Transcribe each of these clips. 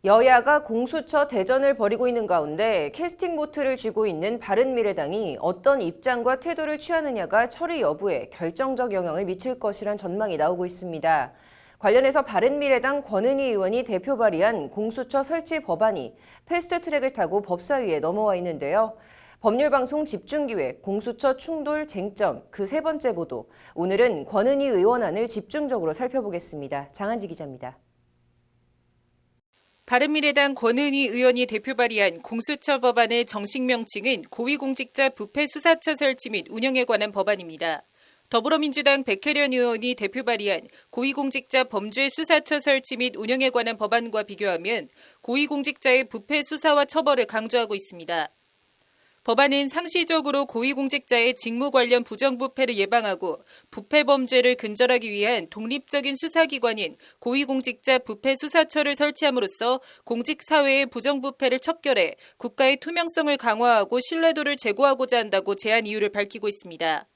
여야가 공수처 대전을 벌이고 있는 가운데 캐스팅 보트를 쥐고 있는 바른미래당이 어떤 입장과 태도를 취하느냐가 처리 여부에 결정적 영향을 미칠 것이란 전망이 나오고 있습니다. 관련해서 바른미래당 권은희 의원이 대표 발의한 공수처 설치 법안이 패스트트랙을 타고 법사위에 넘어와 있는데요. 법률방송 집중기획, 공수처 충돌 쟁점, 그 세 번째 보도. 오늘은 권은희 의원안을 집중적으로 살펴보겠습니다. 장한지 기자입니다. 바른미래당 권은희 의원이 대표 발의한 공수처 법안의 정식 명칭은 고위공직자 부패수사처 설치 및 운영에 관한 법안입니다. 더불어민주당 백혜련 의원이 대표 발의한 고위공직자 범죄수사처 설치 및 운영에 관한 법안과 비교하면 고위공직자의 부패 수사와 처벌을 강조하고 있습니다. 법안은 상시적으로 고위공직자의 직무 관련 부정부패를 예방하고 부패 범죄를 근절하기 위한 독립적인 수사기관인 고위공직자 부패수사처를 설치함으로써 공직사회의 부정부패를 척결해 국가의 투명성을 강화하고 신뢰도를 제고하고자 한다고 제안 이유를 밝히고 있습니다.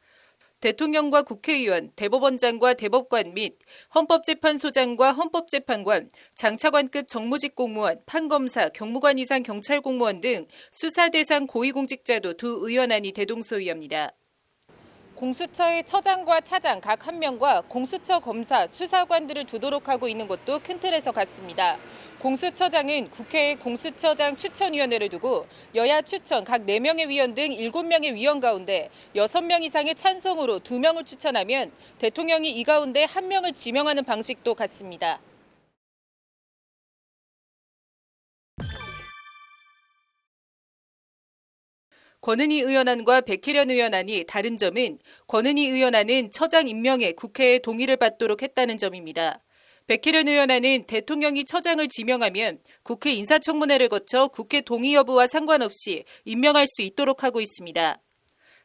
대통령과 국회의원, 대법원장과 대법관 및 헌법재판소장과 헌법재판관, 장차관급 정무직 공무원, 판검사, 경무관 이상 경찰 공무원 등 수사 대상 고위공직자도 두 의원안이 대동소이합니다. 공수처의 처장과 차장 각 1명과 공수처 검사, 수사관들을 두도록 하고 있는 것도 큰 틀에서 같습니다. 공수처장은 국회의 공수처장 추천위원회를 두고 여야 추천 각 4명의 위원 등 7명의 위원 가운데 6명 이상의 찬성으로 2명을 추천하면 대통령이 이 가운데 1명을 지명하는 방식도 같습니다. 권은희 의원안과 백혜련 의원안이 다른 점은 권은희 의원안은 처장 임명에 국회의 동의를 받도록 했다는 점입니다. 백혜련 의원안은 대통령이 처장을 지명하면 국회 인사청문회를 거쳐 국회 동의 여부와 상관없이 임명할 수 있도록 하고 있습니다.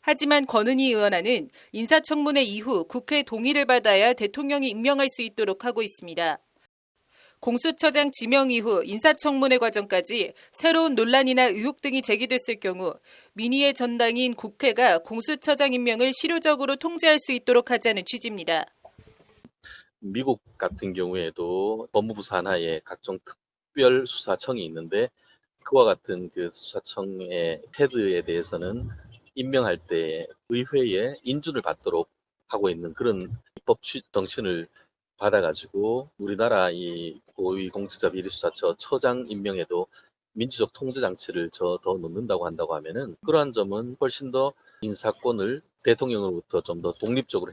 하지만 권은희 의원안은 인사청문회 이후 국회 동의를 받아야 대통령이 임명할 수 있도록 하고 있습니다. 공수처장 지명 이후 인사청문회 과정까지 새로운 논란이나 의혹 등이 제기됐을 경우 민의의 전당인 국회가 공수처장 임명을 실효적으로 통제할 수 있도록 하자는 취지입니다. 미국 같은 경우에도 법무부 산하에 각종 특별 수사청이 있는데 그와 같은 그 수사청의 헤드에 대해서는 임명할 때 의회의 인준을 받도록 하고 있는 그런 입법 정신을 받아가지고 우리나라 이 고위공직자 비리수사처 처장 임명에도 민주적 통제 장치를 더 넣는다고 한다고 하면은 그러한 점은 훨씬 더 인사권을 대통령으로부터 좀 더 독립적으로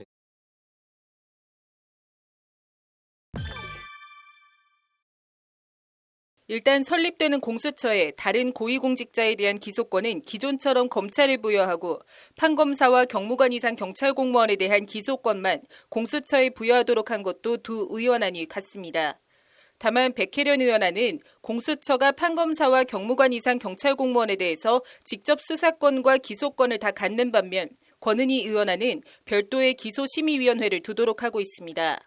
일단 설립되는 공수처에 다른 고위공직자에 대한 기소권은 기존처럼 검찰에 부여하고 판검사와 경무관 이상 경찰 공무원에 대한 기소권만 공수처에 부여하도록 한 것도 두 의원안이 같습니다. 다만 백혜련 의원안은 공수처가 판검사와 경무관 이상 경찰 공무원에 대해서 직접 수사권과 기소권을 다 갖는 반면 권은희 의원안은 별도의 기소심의위원회를 두도록 하고 있습니다.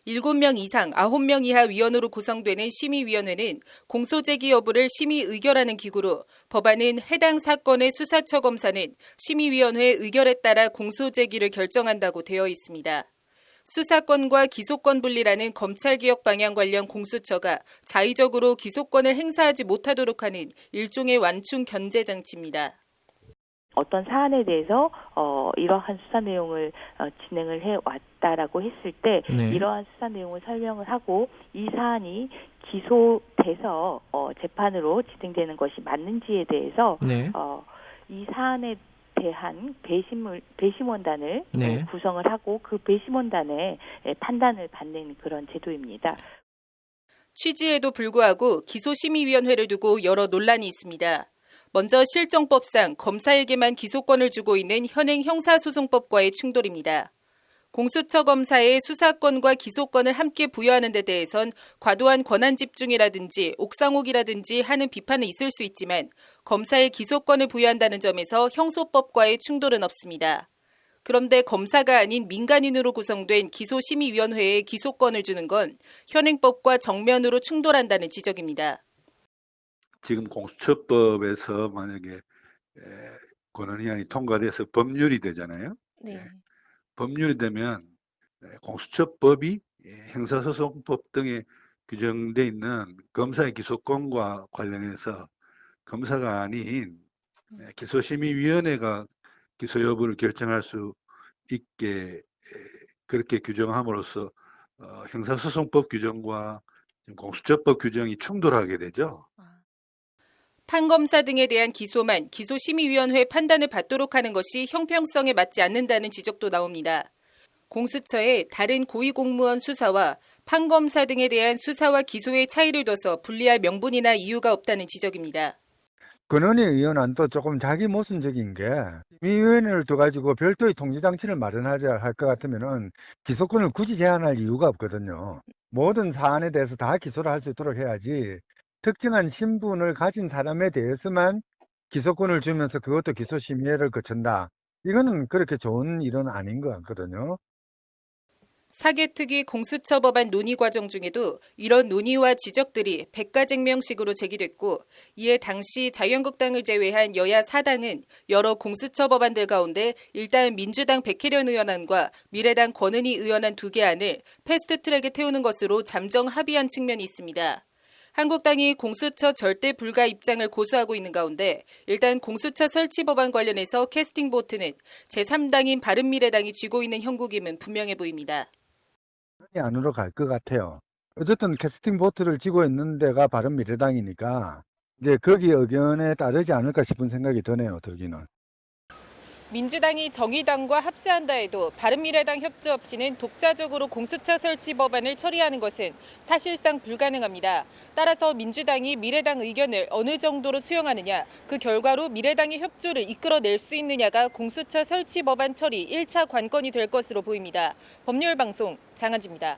7명 이상 9명 이하 위원으로 구성되는 심의위원회는 공소제기 여부를 심의 의결하는 기구로 법안은 해당 사건의 수사처 검사는 심의위원회의 의결에 따라 공소제기를 결정한다고 되어 있습니다. 수사권과 기소권 분리라는 검찰개혁 방향 관련 공수처가 자의적으로 기소권을 행사하지 못하도록 하는 일종의 완충 견제 장치입니다. 어떤 사안에 대해서 이러한 수사 내용을 진행을 해왔다라고 했을 때 이러한 수사 내용을 설명을 하고 이 사안이 기소돼서 재판으로 진행되는 것이 맞는지에 대해서 이 사안에 대한 배심원단을 구성을 하고 그 배심원단의 판단을 받는 그런 제도입니다. 취지에도 불구하고 기소심의위원회를 두고 여러 논란이 있습니다. 먼저 실정법상 검사에게만 기소권을 주고 있는 현행 형사소송법과의 충돌입니다. 공수처 검사의 수사권과 기소권을 함께 부여하는 데 대해선 과도한 권한 집중이라든지 옥상옥이라든지 하는 비판은 있을 수 있지만 검사의 기소권을 부여한다는 점에서 형소법과의 충돌은 없습니다. 그런데 검사가 아닌 민간인으로 구성된 기소심의위원회에 기소권을 주는 건 현행법과 정면으로 충돌한다는 지적입니다. 지금 공수처법에서 만약에 권한위안이 통과돼서 법률이 되잖아요. 법률이 되면 공수처법이 형사소송법 등의 규정돼 있는 검사의 기소권과 관련해서 검사가 아닌 기소심의위원회가 기소 여부를 결정할 수 있게 그렇게 규정함으로써 형사소송법 규정과 공수처법 규정이 충돌하게 되죠. 판검사 등에 대한 기소만 기소심의위원회 판단을 받도록 하는 것이 형평성에 맞지 않는다는 지적도 나옵니다. 공수처의 다른 고위공무원 수사와 판검사 등에 대한 수사와 기소의 차이를 둬서 분리할 명분이나 이유가 없다는 지적입니다. 권은희 의원은 또 조금 자기 모순적인 게 위원회를 둬가지고 별도의 통제장치를 마련하자 할 것 같으면은 기소권을 굳이 제한할 이유가 없거든요. 모든 사안에 대해서 다 기소를 할 수 있도록 해야지 특정한 신분을 가진 사람에 대해서만 기소권을 주면서 그것도 기소심의회를 거친다. 이거는 그렇게 좋은 일은 아닌 것 같거든요. 사개특위 공수처 법안 논의 과정 중에도 이런 논의와 지적들이 백가쟁명식으로 제기됐고 이에 당시 자유한국당을 제외한 여야 4당은 여러 공수처 법안들 가운데 일단 민주당 백혜련 의원안과 미래당 권은희 의원안 2개 안을 패스트트랙에 태우는 것으로 잠정 합의한 측면이 있습니다. 한국당이 공수처 절대 불가 입장을 고수하고 있는 가운데 일단 공수처 설치 법안 관련해서 캐스팅 보트는 제3당인 바른미래당이 쥐고 있는 형국임은 분명해 보입니다. 안으로 갈 것 같아요. 어쨌든 캐스팅 보트를 쥐고 있는 데가 바른미래당이니까 이제 거기 의견에 따르지 않을까 싶은 생각이 드네요. 들기는. 민주당이 정의당과 합세한다 해도 바른미래당 협조 없이는 독자적으로 공수처 설치 법안을 처리하는 것은 사실상 불가능합니다. 따라서 민주당이 미래당 의견을 어느 정도로 수용하느냐, 그 결과로 미래당의 협조를 이끌어낼 수 있느냐가 공수처 설치 법안 처리 1차 관건이 될 것으로 보입니다. 법률방송 장한지입니다.